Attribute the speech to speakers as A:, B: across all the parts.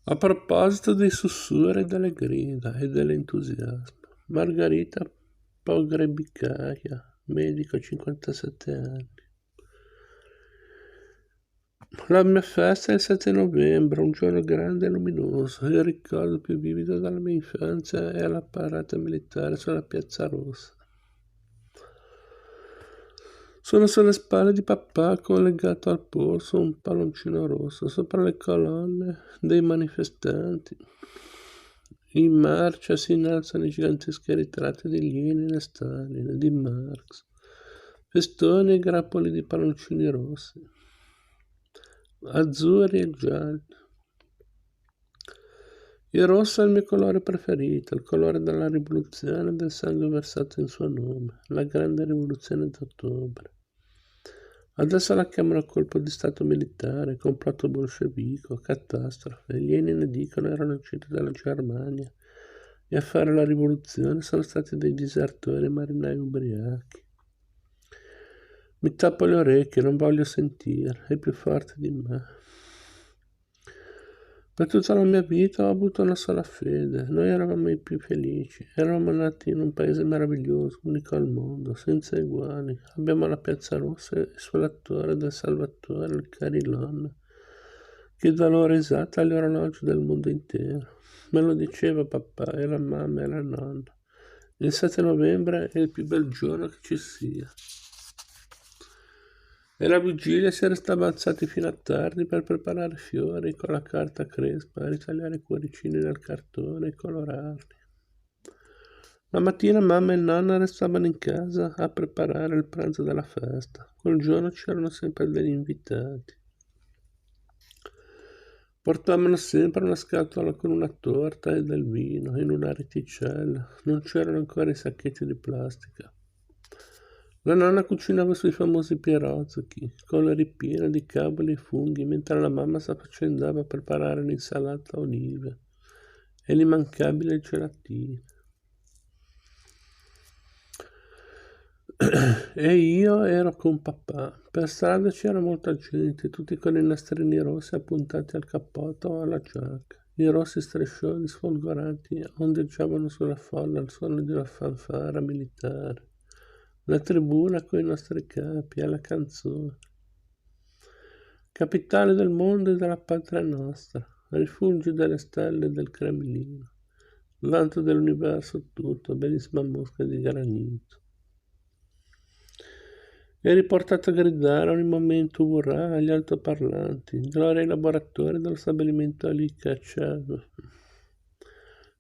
A: A proposito dei sussurri e delle grida e dell'entusiasmo, Margherita Pogrebicaia, medico, 57 anni. La mia festa è il 7 novembre, un giorno grande e luminoso. Il ricordo più vivido della mia infanzia è la parata militare sulla Piazza Rossa. Sono sulle spalle di papà collegato al polso un palloncino rosso sopra le colonne dei manifestanti. In marcia si innalzano i giganteschi ritratti di Lenin e Stalin, di Marx, festoni e grappoli di palloncini rossi, azzurri e gialli. Il rosso è il mio colore preferito, il colore della rivoluzione e del sangue versato in suo nome, la grande rivoluzione d'ottobre. Adesso la chiamano colpo di stato militare, complotto bolscevico, catastrofe. Gli Lenin dicono erano usciti dalla Germania e a fare la rivoluzione sono stati dei disertori marinai ubriachi. Mi tappo le orecchie, non voglio sentire, è più forte di me. Per tutta la mia vita ho avuto una sola fede, noi eravamo i più felici, eravamo nati in un paese meraviglioso, unico al mondo, senza eguali. Abbiamo la Piazza Rossa e il suo l'attore del Salvatore, il Carillon, che dà l'ora esatta agli orologi del mondo intero. Me lo diceva papà e la mamma e la nonna. Il 7 novembre è il più bel giorno che ci sia. E la vigilia si restava alzati fino a tardi per preparare fiori con la carta crespa, ritagliare i cuoricini nel cartone e colorarli. La mattina mamma e nonna restavano in casa a preparare il pranzo della festa. Quel giorno c'erano sempre degli invitati. Portavano sempre una scatola con una torta e del vino in una reticella. Non c'erano ancora i sacchetti di plastica. La nonna cucinava sui famosi pierozzchi, con le ripiene di cavoli e funghi, mentre la mamma s'affaccendava a preparare l'insalata a olive e l'immancabile gelatino. E io ero con papà. Per strada c'era molta gente, tutti con i nastrini rossi appuntati al cappotto o alla giacca. I rossi striscioni sfolgoranti ondeggiavano sulla folla al suono di una fanfara militare. La tribuna coi nostri capi, alla canzone. Capitale del mondo e della patria nostra, rifugio delle stelle del Cremlino, vanto dell'universo tutto, bellissima mosca di granito. È riportato a gridare ogni momento urrà agli altoparlanti, gloria ai laboratori dello stabilimento Ali Cacciago,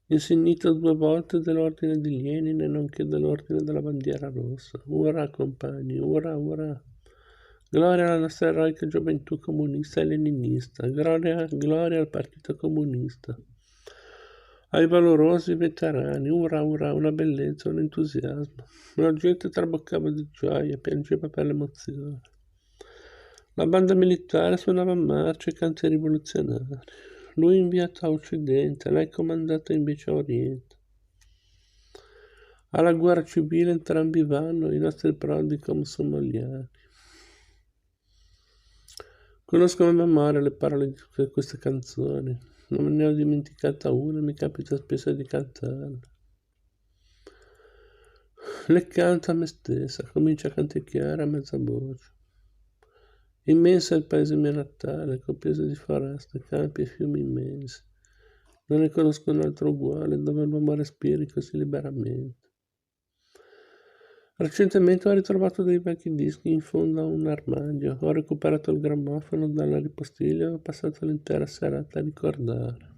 A: insignito 2 volte dell'ordine di Lenin e nonché dell'ordine della bandiera rossa. Urrà compagni, urrà, urrà. Gloria alla nostra eroica gioventù comunista e leninista, gloria al partito comunista, ai valorosi veterani, urrà, urrà, una bellezza, un entusiasmo. La gente traboccava di gioia, piangeva per l'emozione. La banda militare suonava marce e canti rivoluzionari. Lui inviato a Occidente, lei comandata invece a Oriente. Alla guerra civile entrambi vanno, i nostri prodi come somaliani. Conosco a memoria le parole di queste canzoni, non ne ho dimenticata una, mi capita spesso di cantarle. Le canto a me stessa, comincio a canticchiare a mezza voce. Immenso è il paese mio natale, copioso di foreste, campi e fiumi immensi. Non ne conosco un altro uguale, dove l'uomo respiri così liberamente. Recentemente ho ritrovato dei vecchi dischi in fondo a un armadio, ho recuperato il grammofono dalla ripostiglia e ho passato l'intera serata a ricordare.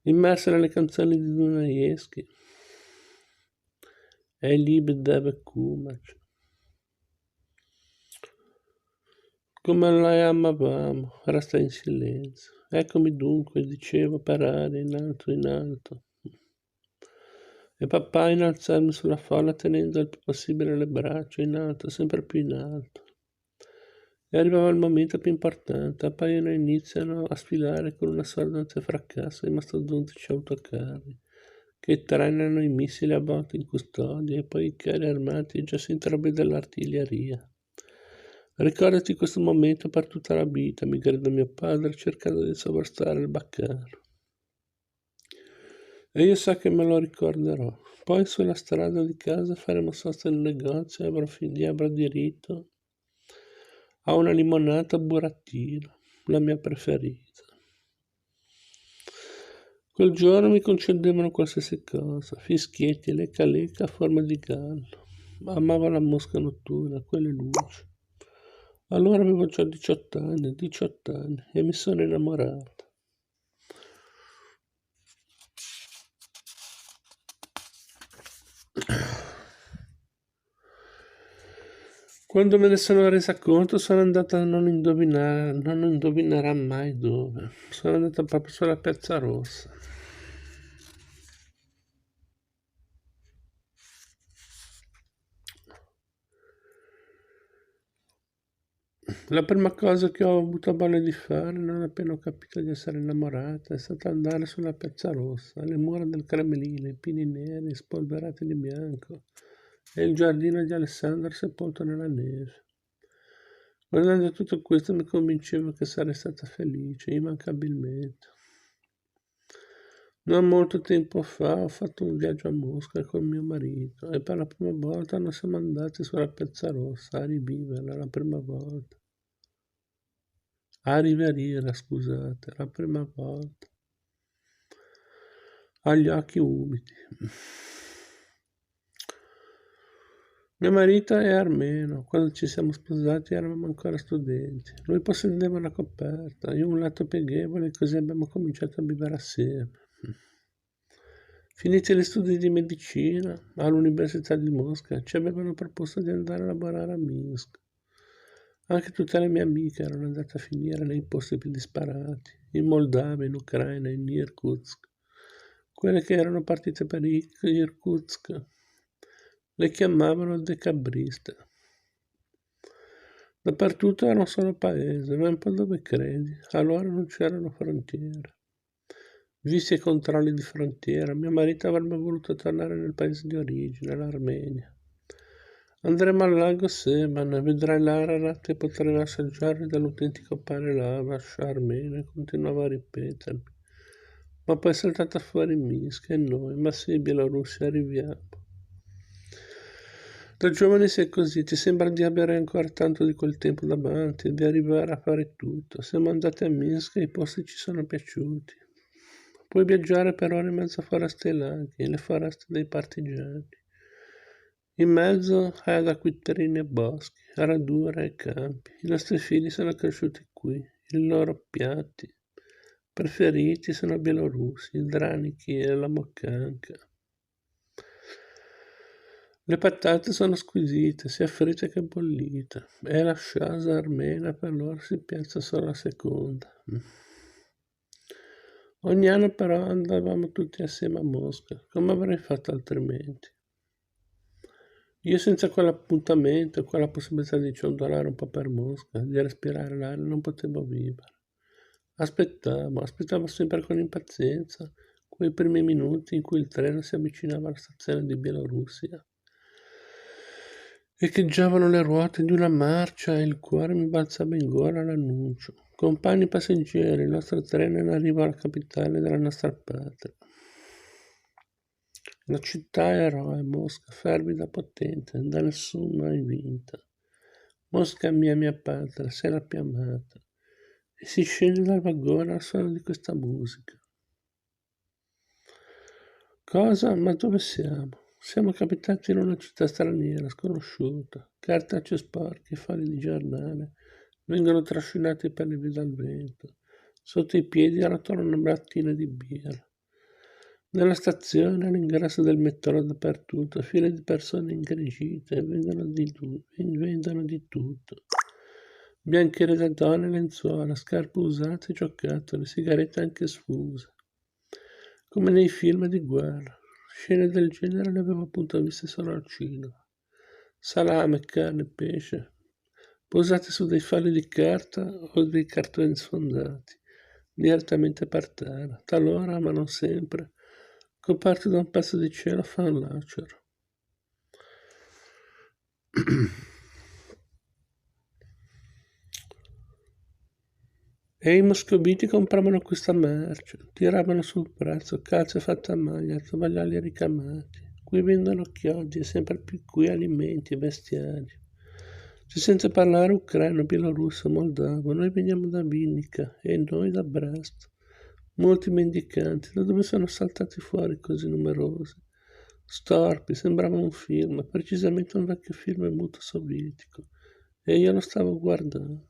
A: Immersa nelle canzoni di Dunajewski e Liebe Deve Kumac. Come la amavamo, resta in silenzio. Eccomi dunque, dicevo per aria, in alto, in alto. E papà innalzarmi sulla folla tenendo il più possibile le braccia in alto, sempre più in alto. E arrivava il momento più importante, appaiono e iniziano a sfilare con un assordante fracasso i mastodontici autocarri, che trainano i missili a bordo in custodia e poi i carri armati e già si intravede l'artiglieria. Ricordati questo momento per tutta la vita, mi grida mio padre cercando di sovrastare il baccano. E io so che me lo ricorderò. Poi sulla strada di casa faremo sosta nel negozio e avrò diritto a una limonata burattino, la mia preferita. Quel giorno mi concedevano qualsiasi cosa, fischietti, lecca lecca a forma di gallo. Amavo la mosca notturna, quelle luci. Allora avevo già 18 anni e mi sono innamorato. Quando me ne sono resa conto sono andata a non indovinerà mai dove. Sono andata proprio sulla Piazza Rossa. La prima cosa che ho avuto voglia di fare, non appena ho capito di essere innamorata, è stata andare sulla Piazza Rossa, le mura del Cremlino, i pini neri spolverati di bianco e il giardino di Alessandro sepolto nella neve. Guardando tutto questo mi convincevo che sarei stata felice, immancabilmente. Non molto tempo fa ho fatto un viaggio a Mosca con mio marito e per la prima volta noi siamo andati sulla Piazza Rossa a riviverla la prima volta. A riverire, scusate, la prima volta. Agli occhi umidi. Mio marito è armeno. Quando ci siamo sposati eravamo ancora studenti. Lui possedeva una coperta, io un letto pieghevole, così abbiamo cominciato a vivere assieme. Finiti gli studi di medicina all'Università di Mosca, ci avevano proposto di andare a lavorare a Minsk. Anche tutte le mie amiche erano andate a finire nei posti più disparati, in Moldavia, in Ucraina, in Irkutsk. Quelle che erano partite per Irkutsk le chiamavano decabriste. Dappertutto era un solo paese, ma un po' dove credi, allora non c'erano frontiere. Visti i controlli di frontiera, mio marito avrebbe voluto tornare nel paese di origine, l'Armenia. Andremo al lago Seban e vedrai l'Ararat e potrai assaggiare dall'autentico pane lavash armeno, e continuava a ripetermi. Ma poi è saltata fuori Minsk e noi, ma sì, Bielorussi, arriviamo. Da giovane sei così, ti sembra di avere ancora tanto di quel tempo davanti, di arrivare a fare tutto. Siamo andati a Minsk e i posti ci sono piaciuti. Puoi viaggiare per ore in mezzo a foreste e laghi, le foreste dei partigiani. In mezzo ad acquitrini e boschi, radure e campi. I nostri figli sono cresciuti qui, i loro piatti preferiti sono bielorussi, il draniki e la moccanca. Le patate sono squisite, sia fritte che bollite, e la sciasa armena per loro si piazza solo a seconda. Ogni anno però andavamo tutti assieme a Mosca, come avrei fatto altrimenti? Io senza quell'appuntamento, quella possibilità di ciondolare un po' per Mosca, di respirare l'aria, non potevo vivere. Aspettavo sempre con impazienza quei primi minuti in cui il treno si avvicinava alla stazione di Bielorussia. Echeggiavano le ruote di una marcia e il cuore mi balzava in gola all'annuncio. Compagni passeggeri, il nostro treno è in arrivo alla capitale della nostra patria. La città eroe, Mosca, fervida potente, da nessuno mai vinta. Mosca mia patria, sei la più amata. E si scende dal vagone al suono di questa musica. Cosa? Ma dove siamo? Siamo capitati in una città straniera, sconosciuta. Cartacei sporchi, fogli di giornale vengono trascinati per le vie dal vento. Sotto i piedi rotolano mattine di birra. Nella stazione, all'ingresso del metro, dappertutto, file di persone ingrigite vendono di tutto. Bianchiere da donne, lenzuola, scarpe usate, giocattoli, sigarette anche sfuse. Come nei film di guerra. Scene del genere le avevo appunto viste solo al cinema. Salame, carne, pesce, posate su dei fogli di carta o dei cartoni sfondati, direttamente per terra, talora, ma non sempre, coperti da un pezzo di cielo fan lacero. E i moscoviti compravano questa merce, tiravano sul prezzo, calze fatte a maglia, tovaglioli ricamati. Qui vendono chioggi e sempre più qui alimenti e bestiari. Si sente parlare ucraino, bielorusso, moldavo. Noi veniamo da Vinnica e noi da Brest. Molti mendicanti, da dove sono saltati fuori così numerosi? Storpi, sembrava un film, precisamente un vecchio film muto sovietico. E io lo stavo guardando.